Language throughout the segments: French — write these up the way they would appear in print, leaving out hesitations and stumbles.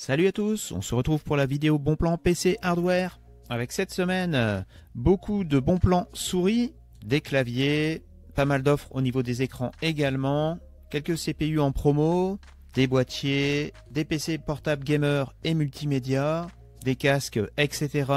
Salut à tous, on se retrouve pour la vidéo bon plan PC hardware. Avec cette semaine, beaucoup de bons plans souris, des claviers, pas mal d'offres au niveau des écrans également, quelques CPU en promo, des boîtiers, des PC portables gamer et multimédia, des casques, etc.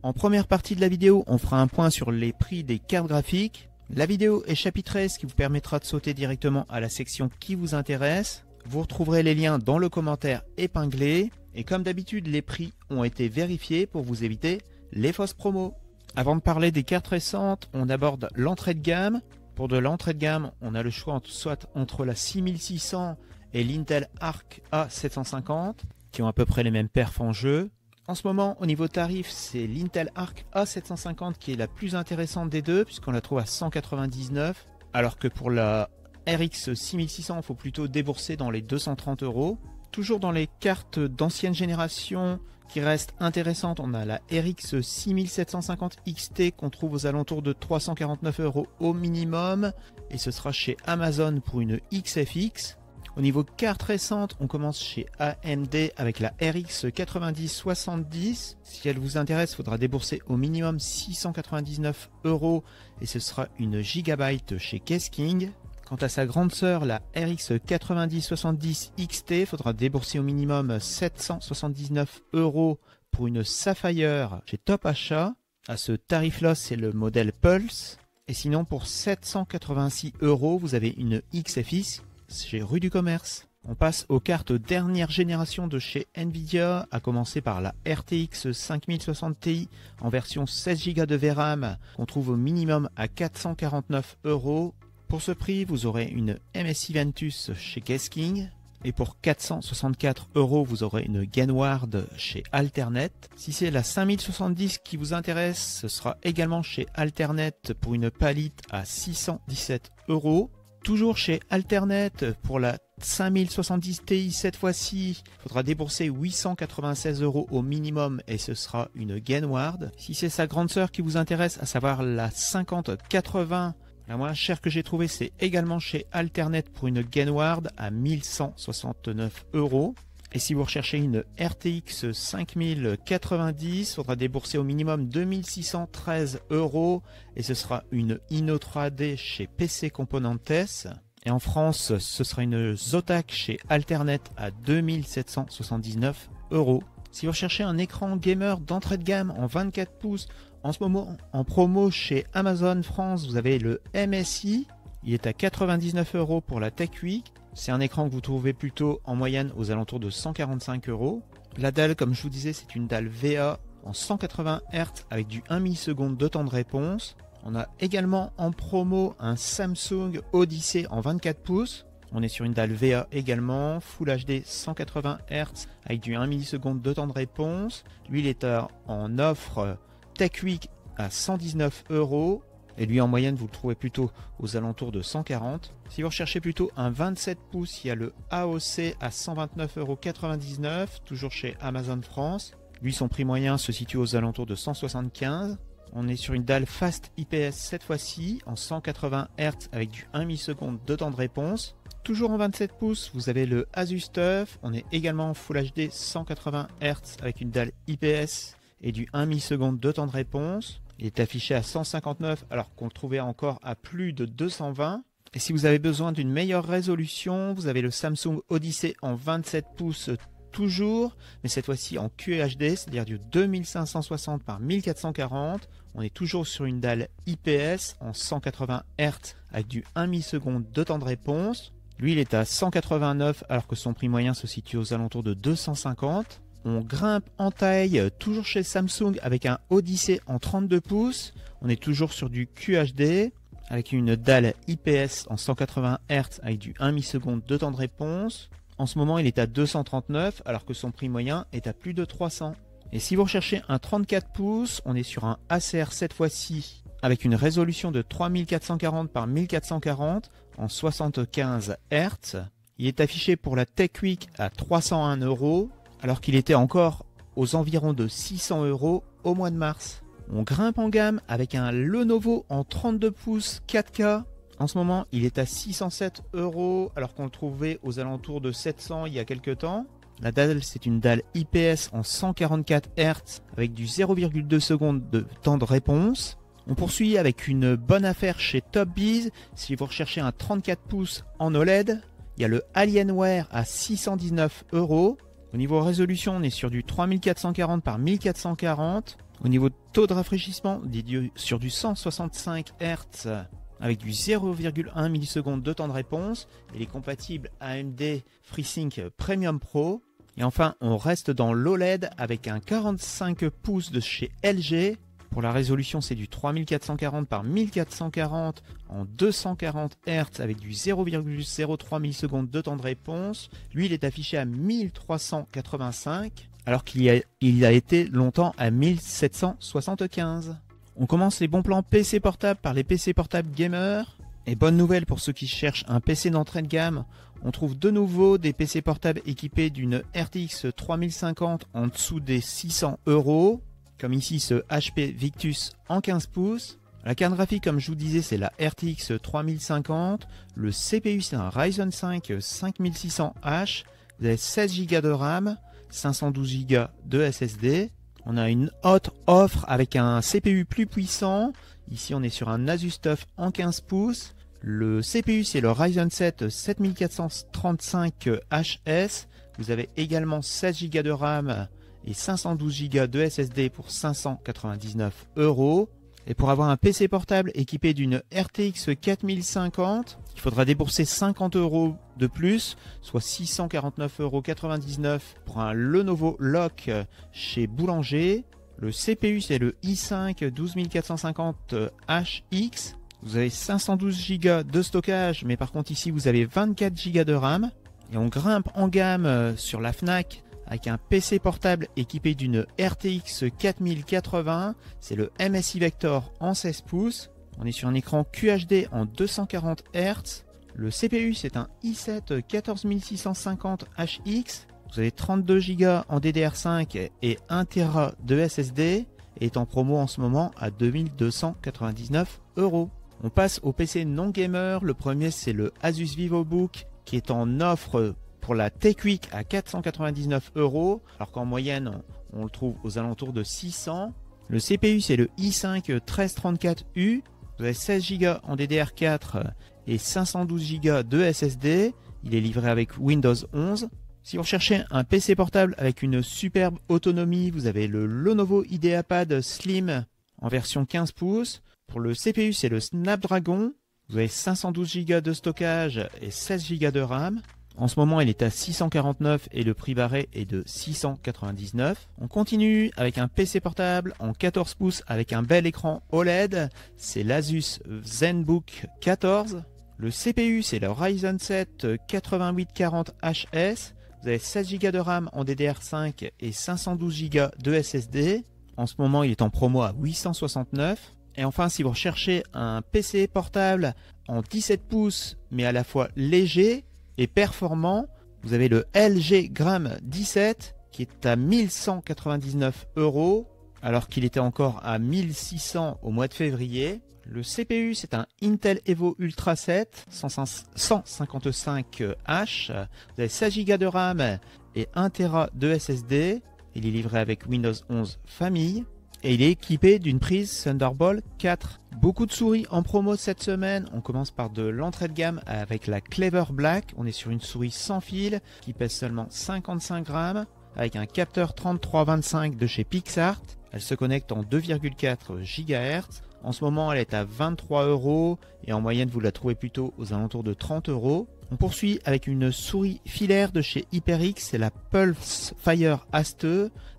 En première partie de la vidéo, on fera un point sur les prix des cartes graphiques. La vidéo est chapitrée, ce qui vous permettra de sauter directement à la section qui vous intéresse. Vous retrouverez les liens dans le commentaire épinglé. Et comme d'habitude, les prix ont été vérifiés pour vous éviter les fausses promos. Avant de parler des cartes récentes, on aborde l'entrée de gamme. Pour de l'entrée de gamme, on a le choix soit entre la 6600 et l'Intel Arc A750, qui ont à peu près les mêmes perfs en jeu. En ce moment, au niveau tarif, c'est l'Intel Arc A750 qui est la plus intéressante des deux, puisqu'on la trouve à 199, alors que pour la RX 6600, il faut plutôt débourser dans les 230 €. Toujours dans les cartes d'ancienne génération qui restent intéressantes, on a la RX 6750 XT qu'on trouve aux alentours de 349 € au minimum, et ce sera chez Amazon pour une XFX. Au niveau cartes récentes, on commence chez AMD avec la RX 9070. Si elle vous intéresse, il faudra débourser au minimum 699 € et ce sera une Gigabyte chez Kesking. Quant à sa grande sœur, la RX 9070 XT, il faudra débourser au minimum 779 € pour une Sapphire chez Top Achat. À ce tarif-là, c'est le modèle Pulse. Et sinon, pour 786 €, vous avez une XFX chez Rue du Commerce. On passe aux cartes dernière génération de chez Nvidia, à commencer par la RTX 5060 Ti en version 16 Go de VRAM, qu'on trouve au minimum à 449 €. Pour ce prix, vous aurez une MSI Ventus chez Kesking. Et pour 464 €, vous aurez une Gainward chez Alternet. Si c'est la 5070 qui vous intéresse, ce sera également chez Alternet pour une Palette à 617 €. Toujours chez Alternet, pour la 5070 Ti cette fois-ci, il faudra débourser 896 € au minimum et ce sera une Gainward. Si c'est sa grande sœur qui vous intéresse, à savoir la 5080, la moins chère que j'ai trouvée, c'est également chez Alternet pour une Gainward à 1169 €. Et si vous recherchez une RTX 5090, il faudra débourser au minimum 2613 € et ce sera une Inno 3D chez PC Componentes. Et en France, ce sera une Zotac chez Alternet à 2779 €. Si vous recherchez un écran gamer d'entrée de gamme en 24 pouces, en ce moment en promo chez Amazon France, vous avez le MSI. Il est à 99 € pour la Tech Week. C'est un écran que vous trouvez plutôt en moyenne aux alentours de 145 €. La dalle, comme je vous disais, c'est une dalle VA en 180 Hz avec du 1 milliseconde de temps de réponse. On a également en promo un Samsung Odyssey en 24 pouces. On est sur une dalle VA également, Full HD 180 Hz avec du 1 milliseconde de temps de réponse. Lui, il est en offre Tech Week à 119 €. Et lui, en moyenne, vous le trouvez plutôt aux alentours de 140. Si vous recherchez plutôt un 27 pouces, il y a le AOC à 129,99 €, toujours chez Amazon France. Lui, son prix moyen se situe aux alentours de 175. On est sur une dalle Fast IPS cette fois-ci, en 180 Hz avec du 1 milliseconde de temps de réponse. Toujours en 27 pouces, vous avez le Asus TUF. On est également en Full HD 180 Hz avec une dalle IPS et du 1 milliseconde de temps de réponse. Il est affiché à 159 alors qu'on le trouvait encore à plus de 220. Et si vous avez besoin d'une meilleure résolution, vous avez le Samsung Odyssey en 27 pouces toujours, mais cette fois-ci en QHD, c'est-à-dire du 2560 par 1440. On est toujours sur une dalle IPS en 180 Hz avec du 1 milliseconde de temps de réponse. Lui, il est à 189 alors que son prix moyen se situe aux alentours de 250. On grimpe en taille, toujours chez Samsung avec un Odyssey en 32 pouces. On est toujours sur du QHD avec une dalle IPS en 180 Hz avec du 1 milliseconde de temps de réponse. En ce moment, il est à 239 alors que son prix moyen est à plus de 300. Et si vous recherchez un 34 pouces, on est sur un Acer cette fois-ci avec une résolution de 3440 par 1440 en 75 Hz. Il est affiché pour la Tech Week à 301 € alors qu'il était encore aux environs de 600 € au mois de mars. On grimpe en gamme avec un Lenovo en 32 pouces 4K. En ce moment, il est à 607 € alors qu'on le trouvait aux alentours de 700 il y a quelques temps. La dalle, c'est une dalle IPS en 144 Hz avec du 0,2 secondes de temps de réponse. On poursuit avec une bonne affaire chez TopBiz. Si vous recherchez un 34 pouces en OLED, il y a le Alienware à 619 €. Au niveau résolution, on est sur du 3440 par 1440. Au niveau taux de rafraîchissement, on est sur du 165 Hz avec du 0,1 millisecondes de temps de réponse. Il est compatible AMD FreeSync Premium Pro. Et enfin, on reste dans l'OLED avec un 45 pouces de chez LG. Pour la résolution, c'est du 3440 par 1440 en 240 Hz avec du 0,03 millisecondes de temps de réponse. Lui, il est affiché à 1385 alors qu'il a été longtemps à 1775. On commence les bons plans PC portables par les PC portables gamers. Et bonne nouvelle pour ceux qui cherchent un PC d'entrée de gamme, on trouve de nouveau des PC portables équipés d'une RTX 3050 en dessous des 600 €. Comme ici ce HP Victus en 15 pouces. La carte graphique, comme je vous disais, c'est la RTX 3050. Le CPU, c'est un Ryzen 5 5600H. Vous avez 16 Go de RAM, 512 Go de SSD. On a une haute offre avec un CPU plus puissant. Ici, on est sur un Asus TUF en 15 pouces. Le CPU, c'est le Ryzen 7 7435HS. Vous avez également 16 Go de RAM et 512 Go de SSD pour 599 €. Et pour avoir un PC portable équipé d'une RTX 4050, il faudra débourser 50 € de plus, soit 649,99 € pour un Lenovo Lock chez Boulanger. Le CPU, c'est le i5 12450HX. Vous avez 512 Go de stockage, mais par contre ici vous avez 24 Go de RAM. Et on grimpe en gamme sur la Fnac avec un PC portable équipé d'une RTX 4080. C'est le MSI Vector en 16 pouces. On est sur un écran QHD en 240 Hz. Le CPU, c'est un i7 14650HX. Vous avez 32 Go en DDR5 et 1 Tera de SSD. Et est en promo en ce moment à 2299 €. On passe au PC non gamer. Le premier, c'est le Asus VivoBook qui est en offre pour la TechWeek à 499 €, alors qu'en moyenne, on le trouve aux alentours de 600. Le CPU, c'est le i5 1334U. Vous avez 16 Go en DDR4 et 512 Go de SSD. Il est livré avec Windows 11. Si vous recherchez un PC portable avec une superbe autonomie, vous avez le Lenovo IdeaPad Slim en version 15 pouces. Pour le CPU, c'est le Snapdragon. Vous avez 512 Go de stockage et 16 Go de RAM. En ce moment, il est à 649 et le prix barré est de 699. On continue avec un PC portable en 14 pouces avec un bel écran OLED. C'est l'Asus ZenBook 14. Le CPU, c'est le Ryzen 7 8840HS. Vous avez 16 Go de RAM en DDR5 et 512 Go de SSD. En ce moment, il est en promo à 869. Et enfin, si vous recherchez un PC portable en 17 pouces, mais à la fois léger et performant, vous avez le LG Gram 17 qui est à 1199 €, alors qu'il était encore à 1600 au mois de février. Le CPU, c'est un Intel Evo Ultra 7 155H. Vous avez 16 Go de RAM et 1 Tera de SSD. Il est livré avec Windows 11 Famille. Et il est équipé d'une prise Thunderbolt 4. Beaucoup de souris en promo cette semaine. On commence par de l'entrée de gamme avec la Clever Black. On est sur une souris sans fil qui pèse seulement 55 grammes avec un capteur 3325 de chez PixArt. Elle se connecte en 2,4 GHz. En ce moment, elle est à 23 € et en moyenne, vous la trouvez plutôt aux alentours de 30 €. On poursuit avec une souris filaire de chez HyperX. C'est la Pulse Fire Aste.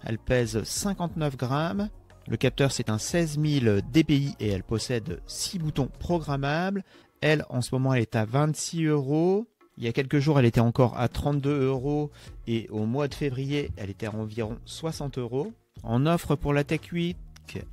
Elle pèse 59 grammes. Le capteur, c'est un 16000 dpi et elle possède 6 boutons programmables. Elle, en ce moment, elle est à 26 €. Il y a quelques jours, elle était encore à 32 € et au mois de février, elle était à environ 60 €. En offre pour la TechWeek,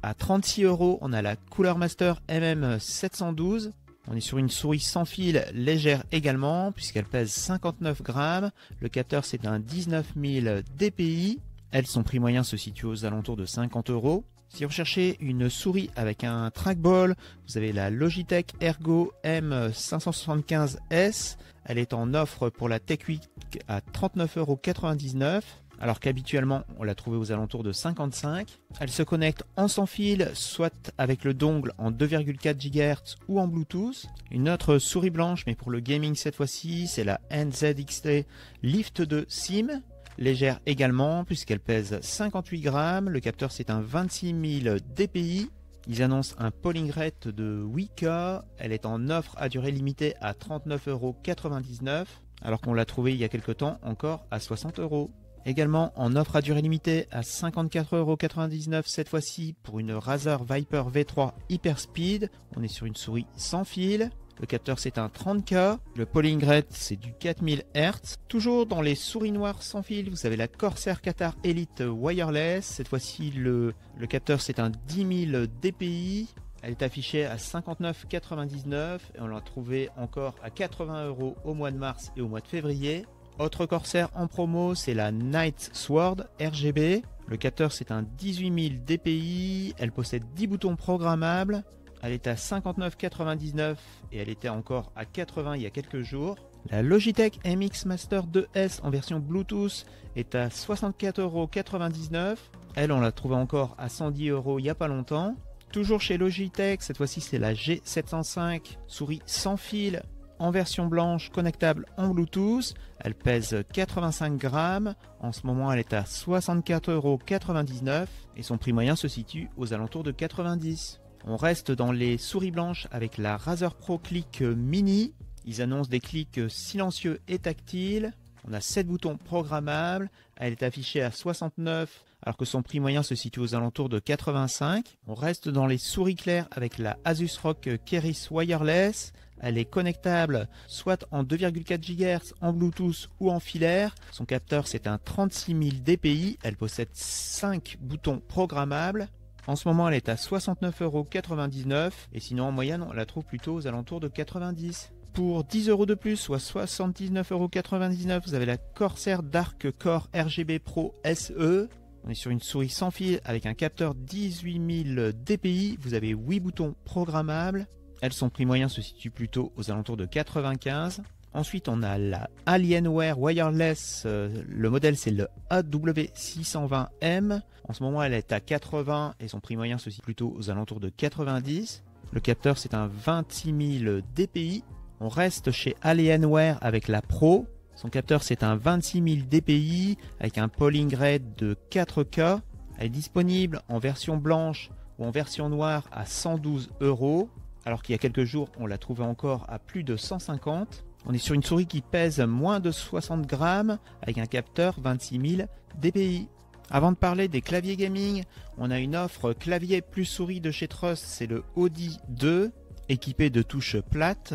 à 36 €, on a la Cooler Master MM712. On est sur une souris sans fil légère également, puisqu'elle pèse 59 grammes. Le capteur, c'est un 19000 dpi. Elle, son prix moyen se situe aux alentours de 50 €. Si vous recherchez une souris avec un trackball, vous avez la Logitech Ergo M575S. Elle est en offre pour la Tech Week à 39,99 €, alors qu'habituellement on l'a trouvée aux alentours de 55 €. Elle se connecte en sans fil, soit avec le dongle en 2,4 GHz ou en Bluetooth. Une autre souris blanche, mais pour le gaming cette fois-ci, c'est la NZXT Lift 2 SIM. Légère également, puisqu'elle pèse 58 grammes. Le capteur, c'est un 26000 dpi. Ils annoncent un polling rate de 8K. Elle est en offre à durée limitée à 39,99 €, alors qu'on l'a trouvée il y a quelques temps encore à 60 €. Également en offre à durée limitée à 54,99 € cette fois-ci pour une Razer Viper V3 Hyperspeed. On est sur une souris sans fil. Le capteur, c'est un 30K. Le polling rate, c'est du 4000 Hz. Toujours dans les souris noires sans fil, vous avez la Corsair Qatar Elite Wireless. Cette fois-ci, le capteur, c'est un 10000 dpi. Elle est affichée à 59,99 € et on l'a trouvée encore à 80 € au mois de mars et au mois de février. Autre Corsair en promo, c'est la Night Sword RGB. Le capteur, c'est un 18000 dpi. Elle possède 10 boutons programmables. Elle est à 59,99 € et elle était encore à 80 € il y a quelques jours. La Logitech MX Master 2S en version Bluetooth est à 64,99 €. Elle, on l'a trouvée encore à 110 € il n'y a pas longtemps. Toujours chez Logitech, cette fois-ci c'est la G705, souris sans fil en version blanche connectable en Bluetooth. Elle pèse 85 grammes. En ce moment, elle est à 64,99 € et son prix moyen se situe aux alentours de 90 €. On reste dans les souris blanches avec la Razer Pro Click Mini. Ils annoncent des clics silencieux et tactiles. On a 7 boutons programmables. Elle est affichée à 69 alors que son prix moyen se situe aux alentours de 85. On reste dans les souris claires avec la Asus ROG Keris Wireless. Elle est connectable soit en 2,4 GHz en Bluetooth ou en filaire. Son capteur, c'est un 36000 dpi. Elle possède 5 boutons programmables. En ce moment, elle est à 69,99 € et sinon en moyenne, on la trouve plutôt aux alentours de 90 €. Pour 10 € de plus, soit 79,99 €, vous avez la Corsair Dark Core RGB Pro SE. On est sur une souris sans fil avec un capteur 18000 dpi. Vous avez 8 boutons programmables. Elle, son prix moyen se situe plutôt aux alentours de 95 €. Ensuite, on a la Alienware Wireless. Le modèle, c'est le AW620M. En ce moment, elle est à 80 et son prix moyen se situe plutôt aux alentours de 90. Le capteur, c'est un 26000 dpi. On reste chez Alienware avec la Pro. Son capteur, c'est un 26000 dpi avec un polling rate de 4K. Elle est disponible en version blanche ou en version noire à 112 €, alors qu'il y a quelques jours, on l'a trouvée encore à plus de 150 €. On est sur une souris qui pèse moins de 60 grammes avec un capteur 26000 dpi. Avant de parler des claviers gaming, on a une offre clavier plus souris de chez Trust, c'est le Audi 2 équipé de touches plates.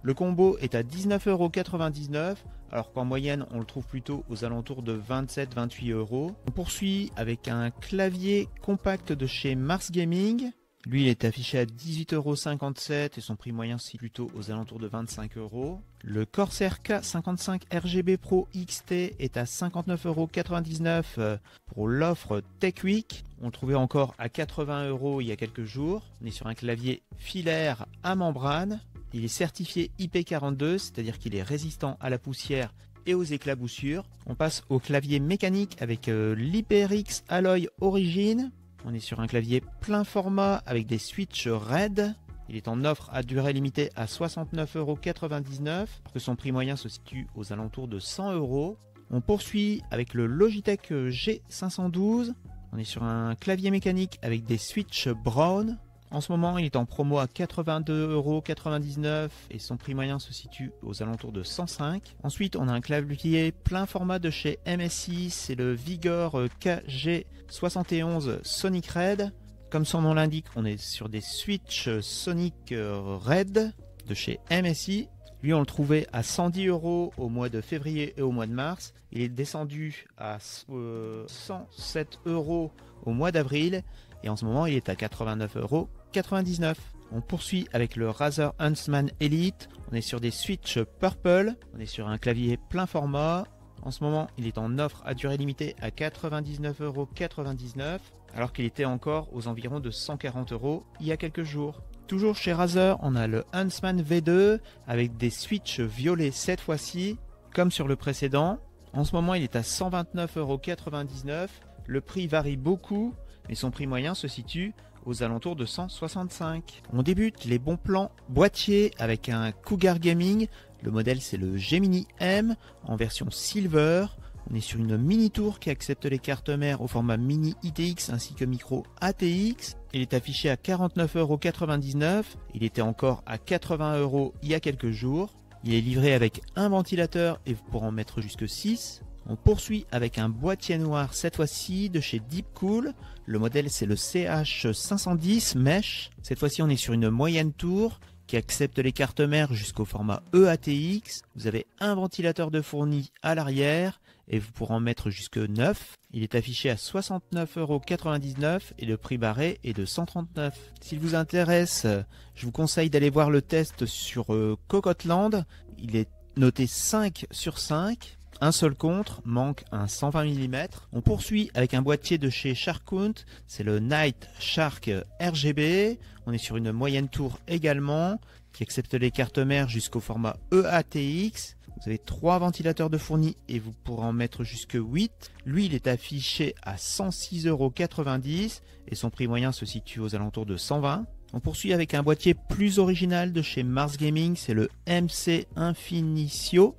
Le combo est à 19,99 € alors qu'en moyenne on le trouve plutôt aux alentours de 27-28 €. On poursuit avec un clavier compact de chez Mars Gaming. Lui, il est affiché à 18,57 € et son prix moyen c'est plutôt aux alentours de 25 €. Le Corsair K55 RGB Pro XT est à 59,99 € pour l'offre Tech Week. On le trouvait encore à 80 € il y a quelques jours. On est sur un clavier filaire à membrane. Il est certifié IP42, c'est-à-dire qu'il est résistant à la poussière et aux éclaboussures. On passe au clavier mécanique avec l'HyperX Alloy Origin. On est sur un clavier plein format avec des switches RAID. Il est en offre à durée limitée à 69,99 €, alors que son prix moyen se situe aux alentours de 100 €. On poursuit avec le Logitech G512. On est sur un clavier mécanique avec des switches Brown. En ce moment, il est en promo à 82,99 € et son prix moyen se situe aux alentours de 105 €. Ensuite, on a un clavier plein format de chez MSI, c'est le Vigor KG71 Sonic Red. Comme son nom l'indique, on est sur des switches Sonic Red de chez MSI. Lui, on le trouvait à 110 € au mois de février et au mois de mars. Il est descendu à 107 € au mois d'avril. Et en ce moment, il est à 89,99 €. On poursuit avec le Razer Huntsman Elite. On est sur des switches Purple. On est sur un clavier plein format. En ce moment, il est en offre à durée limitée à 99,99 €, alors qu'il était encore aux environs de 140 € il y a quelques jours. Toujours chez Razer, on a le Huntsman V2 avec des switches violets cette fois-ci, comme sur le précédent. En ce moment, il est à 129,99 €. Le prix varie beaucoup, mais son prix moyen se situe aux alentours de 165. On débute les bons plans boîtiers avec un Cougar Gaming. Le modèle, c'est le Gemini M en version Silver. On est sur une mini tour qui accepte les cartes mères au format mini ITX ainsi que micro ATX. Il est affiché à 49,99 €. Il était encore à 80 € il y a quelques jours. Il est livré avec un ventilateur et vous pourrez en mettre jusque 6. On poursuit avec un boîtier noir cette fois-ci de chez Deepcool. Le modèle, c'est le CH510 Mesh. Cette fois-ci, on est sur une moyenne tour qui accepte les cartes mères jusqu'au format EATX. Vous avez un ventilateur de fourni à l'arrière et vous pourrez en mettre jusque 9. Il est affiché à 69,99 € et le prix barré est de 139 €. S'il vous intéresse, je vous conseille d'aller voir le test sur Cocottland. Il est noté 5 sur 5. Un seul contre, manque un 120 mm. On poursuit avec un boîtier de chez Sharkhunt, c'est le Night Shark RGB. On est sur une moyenne tour également, qui accepte les cartes mères jusqu'au format EATX. Vous avez 3 ventilateurs de fourni et vous pourrez en mettre jusque 8. Lui, il est affiché à 106,90 € et son prix moyen se situe aux alentours de 120 €. On poursuit avec un boîtier plus original de chez Mars Gaming, c'est le MC Infinio.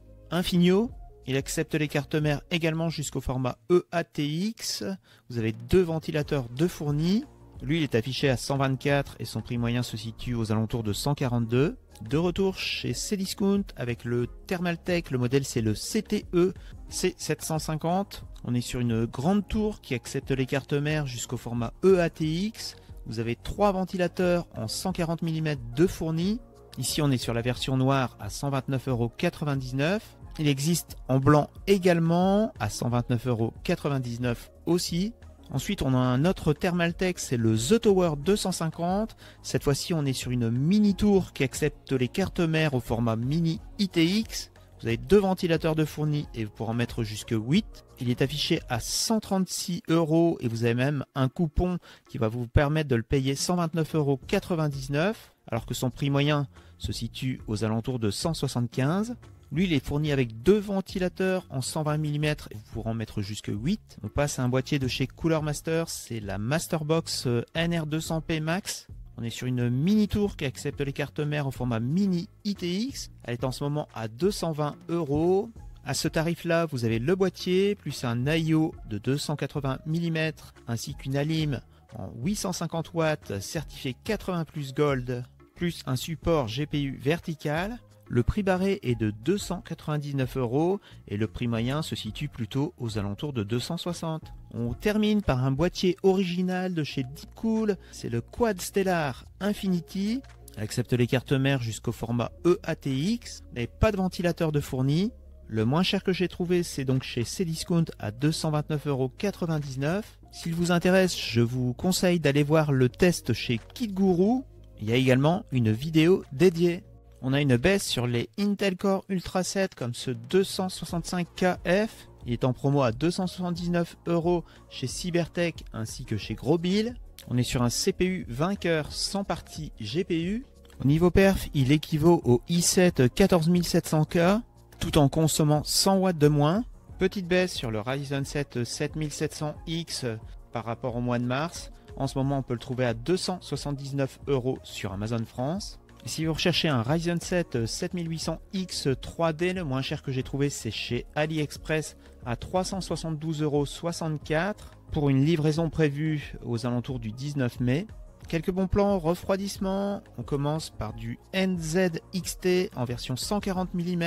Il accepte les cartes mères également jusqu'au format EATX. Vous avez 2 ventilateurs de fourni. Lui, il est affiché à 124 et son prix moyen se situe aux alentours de 142. De retour chez Cdiscount avec le Thermaltake. Le modèle, c'est le CTE C750. On est sur une grande tour qui accepte les cartes mères jusqu'au format EATX. Vous avez 3 ventilateurs en 140 mm de fourni. Ici, on est sur la version noire à 129,99 €. Il existe en blanc également à 129,99 € aussi. Ensuite, on a un autre Thermaltake, c'est le The Tower 250. Cette fois-ci, on est sur une mini tour qui accepte les cartes mères au format mini ITX. Vous avez 2 ventilateurs de fourni et vous pourrez en mettre jusque 8. Il est affiché à 136 € et vous avez même un coupon qui va vous permettre de le payer 129,99 € alors que son prix moyen se situe aux alentours de 175 €. Lui, il est fourni avec 2 ventilateurs en 120 mm et vous pourrez en mettre jusque 8. On passe à un boîtier de chez Cooler Master, c'est la Masterbox NR200P Max. On est sur une mini tour qui accepte les cartes mères au format mini ITX. Elle est en ce moment à 220 €. À ce tarif-là, vous avez le boîtier, plus un IO de 280 mm, ainsi qu'une alim en 850 watts certifié 80+ Gold, plus un support GPU vertical. Le prix barré est de 299 € et le prix moyen se situe plutôt aux alentours de 260. On termine par un boîtier original de chez Deepcool, c'est le Quad Stellar Infinity. Elle accepte les cartes mères jusqu'au format EATX, mais pas de ventilateur de fourni. Le moins cher que j'ai trouvé, c'est donc chez Cdiscount à 229,99 €. S'il vous intéresse, je vous conseille d'aller voir le test chez KitGuru. Il y a également une vidéo dédiée. On a une baisse sur les Intel Core Ultra 7 comme ce 265KF. Il est en promo à 279 € chez Cybertech ainsi que chez Grosbill. On est sur un CPU vainqueur sans partie GPU. Au niveau perf, il équivaut au i7 14700K tout en consommant 100 watts de moins. Petite baisse sur le Ryzen 7 7700X par rapport au mois de mars. En ce moment, on peut le trouver à 279 € sur Amazon France. Et si vous recherchez un Ryzen 7 7800X 3D, le moins cher que j'ai trouvé, c'est chez AliExpress à 372,64 € pour une livraison prévue aux alentours du 19 mai. Quelques bons plans refroidissement. On commence par du NZXT en version 140 mm.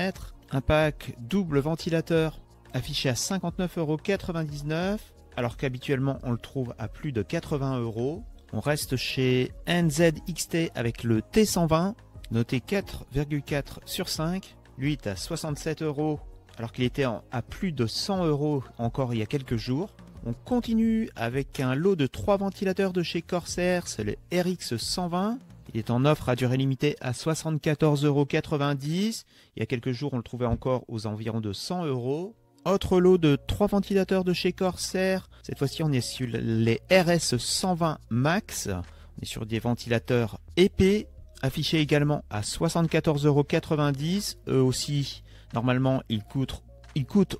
Un pack double ventilateur affiché à 59,99 € alors qu'habituellement on le trouve à plus de 80 €. On reste chez NZXT avec le T120, noté 4,4 sur 5. Lui est à 67 € alors qu'il était à plus de 100 € encore il y a quelques jours. On continue avec un lot de 3 ventilateurs de chez Corsair, c'est le RX120. Il est en offre à durée limitée à 74,90 €. Il y a quelques jours, on le trouvait encore aux environs de 100 €. Autre lot de 3 ventilateurs de chez Corsair. Cette fois-ci, on est sur les RS120 Max. On est sur des ventilateurs épais, affichés également à 74,90 €. Eux aussi, normalement, ils coûtent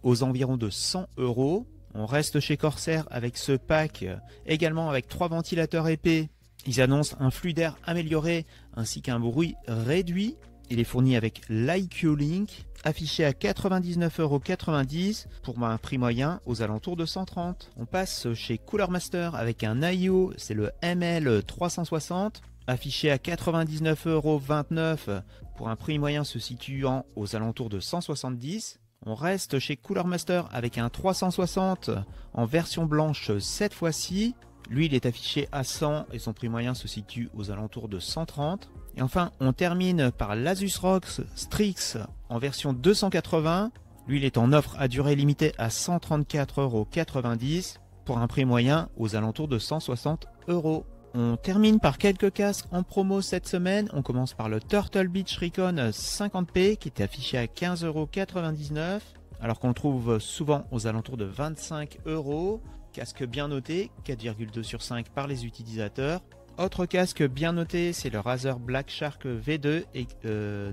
aux environs de 100 €. On reste chez Corsair avec ce pack, également avec 3 ventilateurs épais. Ils annoncent un flux d'air amélioré ainsi qu'un bruit réduit. Il est fourni avec l'IQ Link, affiché à 99,90 € pour un prix moyen aux alentours de 130 €. On passe chez Cooler Master avec un AIO, c'est le ML360, affiché à 99,29 € pour un prix moyen se situant aux alentours de 170 €. On reste chez Cooler Master avec un 360 en version blanche cette fois-ci. Lui, il est affiché à 100 et son prix moyen se situe aux alentours de 130. Et enfin, on termine par l'Asus ROG Strix en version 280. Lui, il est en offre à durée limitée à 134,90 € pour un prix moyen aux alentours de 160 €. On termine par quelques casques en promo cette semaine. On commence par le Turtle Beach Recon 50p qui était affiché à 15,99 € alors qu'on le trouve souvent aux alentours de 25 €. Casque bien noté, 4,2 sur 5 par les utilisateurs. Autre casque bien noté, c'est le Razer Black Shark V2 et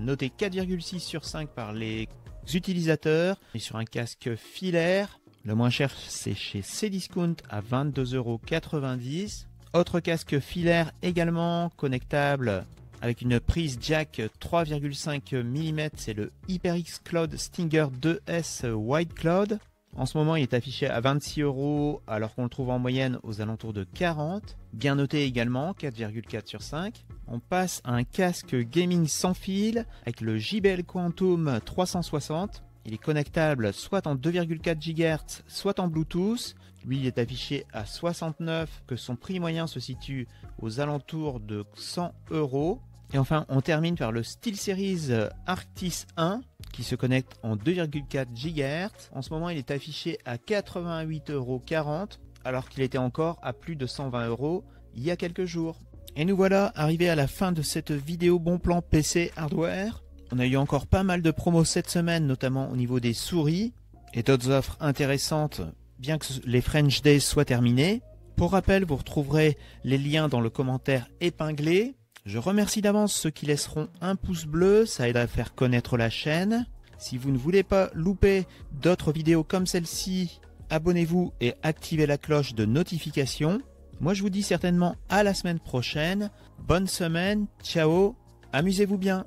noté 4,6 sur 5 par les utilisateurs. Et sur un casque filaire, le moins cher c'est chez Cdiscount à 22,90 €. Autre casque filaire également connectable avec une prise jack 3,5 mm, c'est le HyperX Cloud Stinger 2S Wide Cloud. En ce moment, il est affiché à 26 € alors qu'on le trouve en moyenne aux alentours de 40. Bien noté également, 4,4 sur 5. On passe à un casque gaming sans fil avec le JBL Quantum 360. Il est connectable soit en 2,4 GHz, soit en Bluetooth. Lui, il est affiché à 69, que son prix moyen se situe aux alentours de 100 €. Et enfin, on termine par le SteelSeries Arctis 1 qui se connecte en 2,4 GHz. En ce moment, il est affiché à 88,40 € alors qu'il était encore à plus de 120 € il y a quelques jours. Et nous voilà arrivés à la fin de cette vidéo bon plan PC hardware. On a eu encore pas mal de promos cette semaine, notamment au niveau des souris et d'autres offres intéressantes, bien que les French Days soient terminés. Pour rappel, vous retrouverez les liens dans le commentaire épinglé. Je remercie d'avance ceux qui laisseront un pouce bleu, ça aide à faire connaître la chaîne. Si vous ne voulez pas louper d'autres vidéos comme celle-ci, abonnez-vous et activez la cloche de notification. Moi je vous dis certainement à la semaine prochaine. Bonne semaine, ciao, amusez-vous bien.